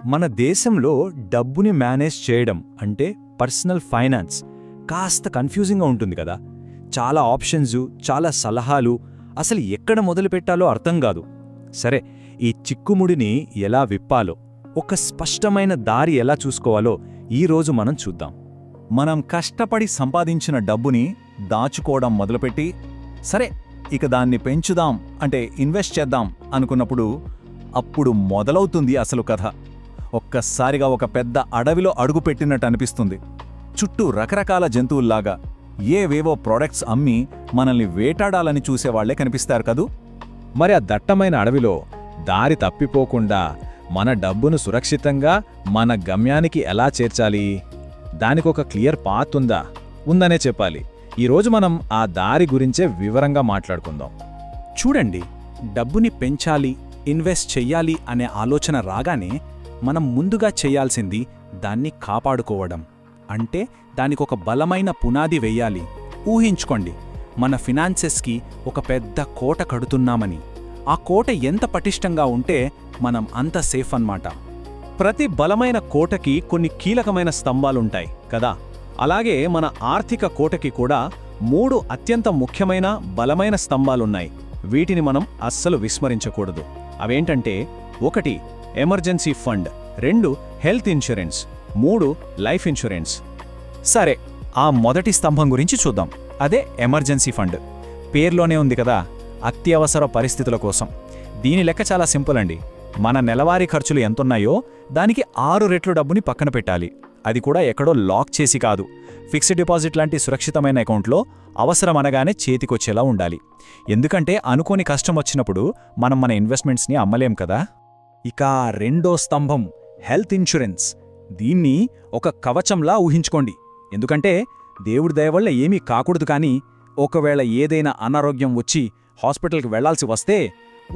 మన దేశంలో డబ్బుని మేనేజ్ చేయడం అంటే పర్సనల్ ఫైనాన్స్ కాస్త కన్ఫ్యూజింగ్గా ఉంటుంది కదా. చాలా ఆప్షన్స్, చాలా సలహాలు, అసలు ఎక్కడ మొదలుపెట్టాలో అర్థం కాదు. సరే, ఈ చిక్కుముడిని ఎలా విప్పాలో, ఒక స్పష్టమైన దారి ఎలా చూసుకోవాలో ఈరోజు మనం చూద్దాం. మనం కష్టపడి సంపాదించిన డబ్బుని దాచుకోవడం మొదలుపెట్టి, సరే ఇక దాన్ని పెంచుదాం అంటే ఇన్వెస్ట్ చేద్దాం అనుకున్నప్పుడు అప్పుడు మొదలవుతుంది అసలు కథ. ఒక్కసారిగా ఒక పెద్ద అడవిలో అడుగుపెట్టినట్టు అనిపిస్తుంది. చుట్టూ రకరకాల జంతువుల్లాగా ఏవేవో ప్రోడక్ట్స్ అమ్మి మనల్ని వేటాడాలని చూసేవాళ్లే కనిపిస్తారు కదూ. మరి ఆ దట్టమైన అడవిలో దారి తప్పిపోకుండా మన డబ్బును సురక్షితంగా మన గమ్యానికి ఎలా చేర్చాలి? దానికొక క్లియర్ పాత్ ఉందనే చెప్పాలి. ఈరోజు మనం ఆ దారి గురించే వివరంగా మాట్లాడుకుందాం. చూడండి, డబ్బుని పెంచాలి, ఇన్వెస్ట్ చెయ్యాలి అనే ఆలోచన రాగానే మనం ముందుగా చెయ్యాల్సింది దాన్ని కాపాడుకోవడం. అంటే దానికొక బలమైన పునాది వెయ్యాలి. ఊహించుకోండి, మన ఫినాన్సెస్కి ఒక పెద్ద కోట కడుతున్నామని. ఆ కోట ఎంత పటిష్టంగా ఉంటే మనం అంత సేఫ్ అన్నమాట. ప్రతి బలమైన కోటకి కొన్ని కీలకమైన స్తంభాలుంటాయి కదా. అలాగే మన ఆర్థిక కోటకి కూడా 3 అత్యంత ముఖ్యమైన బలమైన స్తంభాలున్నాయి. వీటిని మనం అస్సలు విస్మరించకూడదు. అవేంటంటే 1 emergency fund, 2 health insurance, 3 life insurance. సరే, ఆ మొదటి స్తంభం గురించి చూద్దాం. అదే ఎమర్జెన్సీ ఫండ్. పేర్లోనే ఉంది కదా, అత్యవసర పరిస్థితుల కోసం. దీని లెక్క చాలా సింపుల్ అండి. మన నెలవారీ ఖర్చులు ఎంతున్నాయో దానికి 6 రెట్లు డబ్బుని పక్కన పెట్టాలి. అది కూడా ఎక్కడో లాక్ చేసి కాదు, ఫిక్స్డ్ డిపాజిట్ లాంటి సురక్షితమైన అకౌంట్లో అవసరమనగానే చేతికొచ్చేలా ఉండాలి. ఎందుకంటే అనుకోని కష్టం వచ్చినప్పుడు మనం మన ఇన్వెస్ట్మెంట్స్ని అమ్మలేం కదా. ఇక రెండో స్తంభం హెల్త్ ఇన్సూరెన్స్. దీన్ని ఒక కవచంలా ఊహించుకోండి. ఎందుకంటే దేవుడి దయ వల్ల ఏమీ కాకూడదు, కానీ ఒకవేళ ఏదైనా అనారోగ్యం వచ్చి హాస్పిటల్కి వెళ్లాల్సి వస్తే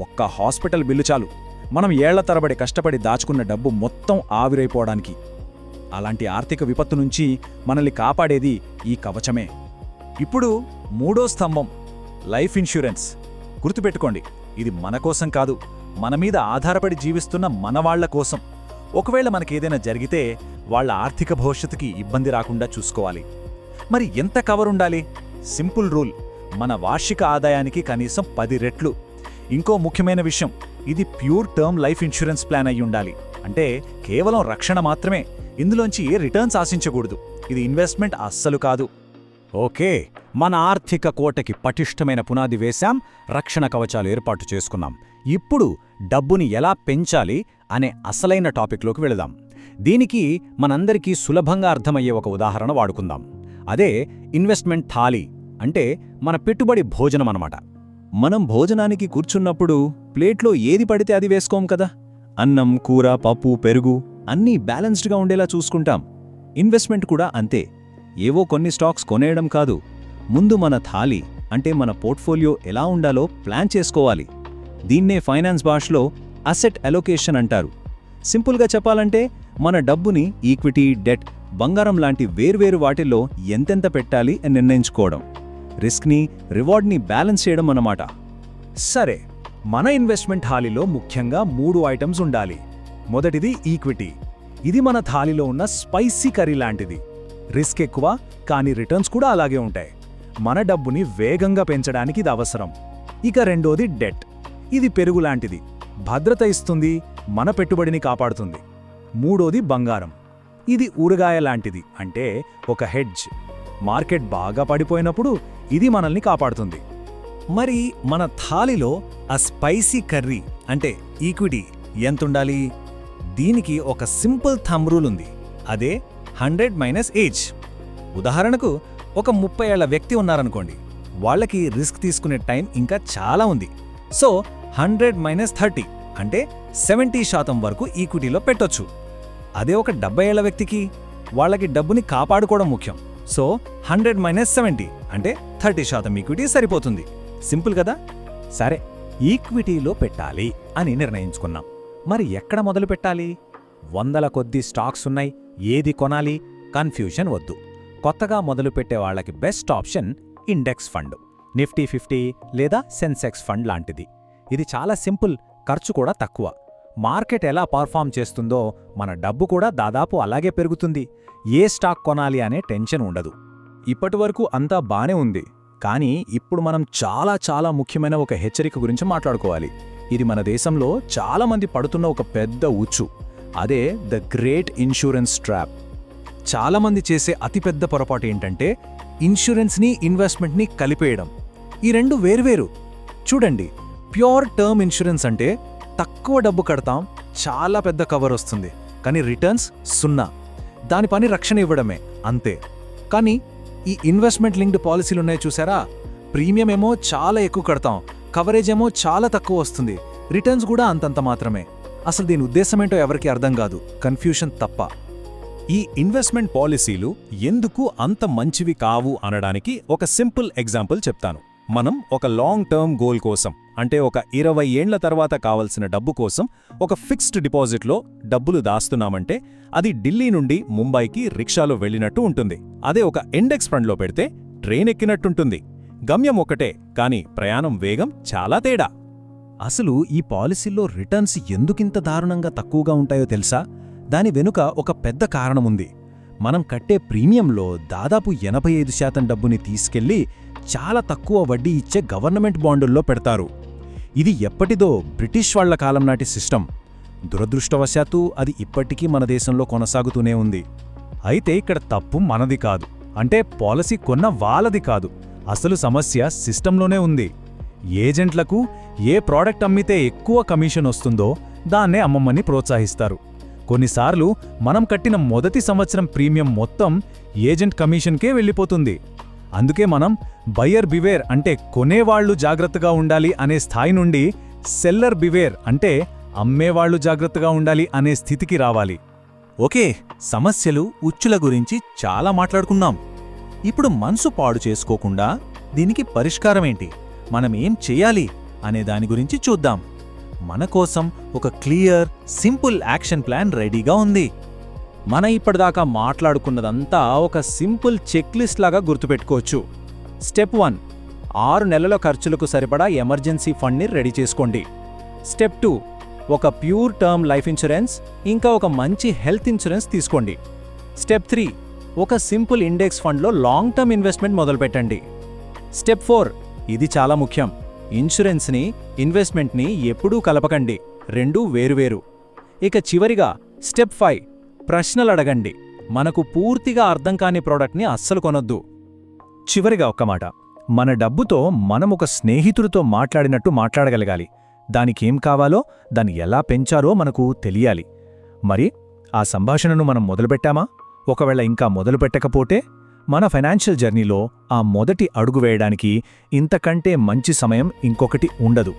ఒక్క హాస్పిటల్ బిల్లు చాలు మనం ఏళ్ల తరబడి కష్టపడి దాచుకున్న డబ్బు మొత్తం ఆవిరైపోవడానికి. అలాంటి ఆర్థిక విపత్తు నుంచి మనల్ని కాపాడేది ఈ కవచమే. ఇప్పుడు 3వ స్తంభం లైఫ్ ఇన్సూరెన్స్. గుర్తుపెట్టుకోండి, ఇది మన కోసం కాదు, మన మీద ఆధారపడి జీవిస్తున్న మనవాళ్ల కోసం. ఒకవేళ మనకేదైనా జరిగితే వాళ్ల ఆర్థిక భవిష్యత్తుకి ఇబ్బంది రాకుండా చూసుకోవాలి. మరి ఎంత కవర్ ఉండాలి? సింపుల్ రూల్, మన వార్షిక ఆదాయానికి కనీసం 10 రెట్లు. ఇంకో ముఖ్యమైన విషయం, ఇది pure term life insurance plan అయి ఉండాలి. అంటే కేవలం రక్షణ మాత్రమే, ఇందులోంచి ఏ రిటర్న్స్ ఆశించకూడదు. ఇది ఇన్వెస్ట్మెంట్ అస్సలు కాదు. ఓకే, మన ఆర్థిక కోటకి పటిష్టమైన పునాది వేశాం, రక్షణ కవచాలు ఏర్పాటు చేసుకున్నాం. ఇప్పుడు డబ్బుని ఎలా పెంచాలి అనే అసలైన టాపిక్లోకి వెళదాం. దీనికి మనందరికీ సులభంగా అర్థమయ్యే ఒక ఉదాహరణ వాడుకుందాం. అదే ఇన్వెస్ట్మెంట్ థాలి, అంటే మన పెట్టుబడి భోజనం అన్నమాట. మనం భోజనానికి కూర్చున్నప్పుడు ప్లేట్లో ఏది పడితే అది వేసుకోం కదా. అన్నం, కూర, పప్పు, పెరుగు అన్నీ బ్యాలెన్స్డ్గా ఉండేలా చూసుకుంటాం. ఇన్వెస్ట్మెంట్ కూడా అంతే. ఏవో కొన్ని స్టాక్స్ కొనేయడం కాదు, ముందు మన థాలి అంటే మన పోర్ట్ఫోలియో ఎలా ఉండాలో ప్లాన్ చేసుకోవాలి. దీన్నే ఫైనాన్స్ భాషలో అసెట్ అలొకేషన్ అంటారు. సింపుల్గా చెప్పాలంటే మన డబ్బుని ఈక్విటీ, డెట్, బంగారం లాంటి వేర్వేరు వాటిల్లో ఎంతెంత పెట్టాలి అని నిర్ణయించుకోవడం. రిస్క్ని, రివార్డ్ని బ్యాలెన్స్ చేయడం అన్నమాట. సరే, మన ఇన్వెస్ట్మెంట్ థాలిలో ముఖ్యంగా 3 ఐటమ్స్ ఉండాలి. మొదటిది ఈక్విటీ. ఇది మన థాలిలో ఉన్న స్పైసీ కర్రీ లాంటిది. రిస్క్ ఎక్కువ, కానీ రిటర్న్స్ కూడా అలాగే ఉంటాయి. మన డబ్బుని వేగంగా పెంచడానికి ఇది అవసరం. ఇక రెండోది డెట్. ఇది పెరుగు లాంటిది, భద్రత ఇస్తుంది, మన పెట్టుబడిని కాపాడుతుంది. మూడోది బంగారం. ఇది ఊరగాయ లాంటిది, అంటే ఒక హెడ్జ్. మార్కెట్ బాగా పడిపోయినప్పుడు ఇది మనల్ని కాపాడుతుంది. మరి మన థాలిలో ఆ స్పైసీ కర్రీ అంటే ఈక్విటీ ఎంతుండాలి? దీనికి ఒక సింపుల్ థంబ్ రూల్ ఉంది. అదే 100 - ఏజ్. ఉదాహరణకు ఒక 30 ఏళ్ల వ్యక్తి ఉన్నారనుకోండి, వాళ్ళకి రిస్క్ తీసుకునే టైం ఇంకా చాలా ఉంది. సో 100 - 30 అంటే 70% వరకు ఈక్విటీలో పెట్టొచ్చు. అదే ఒక 70 ఏళ్ల వ్యక్తికి వాళ్ళకి డబ్బుని కాపాడుకోవడం ముఖ్యం. సో 100 - 70 అంటే 30% ఈక్విటీ సరిపోతుంది. సింపుల్ కదా. సరే, ఈక్విటీలో పెట్టాలి అని నిర్ణయించుకున్నాం. మరి ఎక్కడ మొదలు పెట్టాలి? వందల కొద్ది స్టాక్స్ ఉన్నాయి, ఏది కొనాలి? కన్ఫ్యూషన్ వద్దు. కొత్తగా మొదలుపెట్టే వాళ్లకి best option index fund, Nifty 50 లేదా సెన్సెక్స్ ఫండ్ లాంటిది. ఇది చాలా సింపుల్, ఖర్చు కూడా తక్కువ. మార్కెట్ ఎలా పర్ఫామ్ చేస్తుందో మన డబ్బు కూడా దాదాపు అలాగే పెరుగుతుంది. ఏ స్టాక్ కొనాలి అనే టెన్షన్ ఉండదు. ఇప్పటివరకు అంతా బానే ఉంది, కానీ ఇప్పుడు మనం చాలా ముఖ్యమైన ఒక హెచ్చరిక గురించి మాట్లాడుకోవాలి. ఇది మన దేశంలో చాలామంది పడుతున్న ఒక పెద్ద ఉచ్చు. అదే ద గ్రేట్ ఇన్సూరెన్స్ ట్రాప్. చాలామంది చేసే అతిపెద్ద పొరపాటు ఏంటంటే ఇన్సూరెన్స్ని ఇన్వెస్ట్మెంట్ని కలిపేయడం. ఈ రెండు వేర్వేరు. చూడండి, ప్యూర్ టర్మ్ ఇన్సూరెన్స్ అంటే తక్కువ డబ్బు కడతాం, చాలా పెద్ద కవర్ వస్తుంది, కానీ రిటర్న్స్ 0. దాని పని రక్షణ ఇవ్వడమే, అంతే. కానీ ఈ ఇన్వెస్ట్మెంట్ లింక్డ్ పాలసీలున్నాయి చూసారా, ప్రీమియం ఏమో చాలా ఎక్కువ కడతాం, కవరేజ్ ఏమో చాలా తక్కువ వస్తుంది, రిటర్న్స్ కూడా అంతంత మాత్రమే. అసలు దీని ఉద్దేశమేంటో ఎవరికీ అర్థం కాదు, కన్ఫ్యూషన్ తప్ప. ఈ ఇన్వెస్ట్మెంట్ పాలసీలు ఎందుకు అంత మంచివి కావు అనడానికి ఒక సింపుల్ ఎగ్జాంపుల్ చెప్తాను. మనం ఒక లాంగ్ టర్మ్ గోల్ కోసం, అంటే ఒక 20 ఏండ్ల తర్వాత కావలసిన డబ్బు కోసం ఒక ఫిక్స్డ్ డిపాజిట్లో డబ్బులు దాస్తున్నామంటే అది ఢిల్లీ నుండి ముంబైకి రిక్షాలో వెళ్ళినట్టు ఉంటుంది. అదే ఒక ఇండెక్స్ ఫండ్లో పెడితే ట్రైన్ ఎక్కినట్టుంటుంది. గమ్యం ఒకటే, కానీ ప్రయాణం వేగం చాలా తేడా. అసలు ఈ పాలసీల్లో రిటర్న్స్ ఎందుకింత దారుణంగా తక్కువగా ఉంటాయో తెలుసా? దాని వెనుక ఒక పెద్ద కారణముంది. మనం కట్టే ప్రీమియంలో దాదాపు 85% డబ్బుని తీసుకెళ్లి చాలా తక్కువ వడ్డీ ఇచ్చే గవర్నమెంట్ బాండుల్లో పెడతారు. ఇది ఎప్పటిదో బ్రిటిష్ వాళ్ల కాలం నాటి సిస్టమ్. దురదృష్టవశాత్తు అది ఇప్పటికీ మన దేశంలో కొనసాగుతూనే ఉంది. అయితే ఇక్కడ తప్పు మనది కాదు, అంటే పాలసీ కొన్న వాళ్ళది కాదు. అసలు సమస్య సిస్టంలోనే ఉంది. ఏజెంట్లకు ఏ ప్రోడక్ట్ అమ్మితే ఎక్కువ కమిషన్ వస్తుందో దాన్నే అమ్మమ్మని ప్రోత్సహిస్తారు. కొన్నిసార్లు మనం కట్టిన మొదటి సంవత్సరం ప్రీమియం మొత్తం ఏజెంట్ కమిషన్కే వెళ్ళిపోతుంది. అందుకే మనం బయ్యర్ బివేర్ అంటే కొనేవాళ్లు జాగ్రత్తగా ఉండాలి అనే స్థాయి నుండి సెల్లర్ బివేర్ అంటే అమ్మేవాళ్లు జాగ్రత్తగా ఉండాలి అనే స్థితికి రావాలి. ఓకే, సమస్యలు, ఉచ్చుల గురించి చాలా మాట్లాడుకున్నాం. ఇప్పుడు మనసు పాడు చేసుకోకుండా దీనికి పరిష్కారమేంటి, మనమేం చెయ్యాలి అనే దాని గురించి చూద్దాం. మన కోసం ఒక క్లియర్, సింపుల్ యాక్షన్ ప్లాన్ రెడీగా ఉంది. మన ఇప్పటిదాకా మాట్లాడుకున్నదంతా ఒక సింపుల్ చెక్లిస్ట్ లాగా గుర్తుపెట్టుకోవచ్చు. స్టెప్ 1, 6 నెలల ఖర్చులకు సరిపడా ఎమర్జెన్సీ ఫండ్ని రెడీ చేసుకోండి. స్టెప్ 2, ఒక ప్యూర్ టర్మ్ లైఫ్ ఇన్సూరెన్స్, ఇంకా ఒక మంచి హెల్త్ ఇన్సూరెన్స్ తీసుకోండి. స్టెప్ 3, ఒక సింపుల్ ఇండెక్స్ ఫండ్లో లాంగ్ టర్మ్ ఇన్వెస్ట్మెంట్ మొదలుపెట్టండి. స్టెప్ 4, ఇది చాలా ముఖ్యం, ఇన్సూరెన్స్ని, ఇన్వెస్ట్మెంట్ని ఎప్పుడూ కలపకండి, రెండూ వేరువేరు. ఇక చివరిగా స్టెప్ 5, ప్రశ్నలు అడగండి. మనకు పూర్తిగా అర్థం కాని ప్రోడక్ట్ని అస్సలు కొనొద్దు. చివరిగా ఒక్క మాట, మన డబ్బుతో మనం ఒక స్నేహితుడితో మాట్లాడినట్టు మాట్లాడగలగాలి. దానికేం కావాలో, దాన్ని ఎలా పెంచారో మనకు తెలియాలి. మరి ఆ సంభాషణను మనం మొదలుపెట్టామా? ఒకవేళ ఇంకా మొదలుపెట్టకపోతే మన ఫైనాన్షియల్ జర్నీలో ఆ మొదటి అడుగు వేయడానికి ఇంతకంటే మంచి సమయం ఇంకొకటి ఉండదు.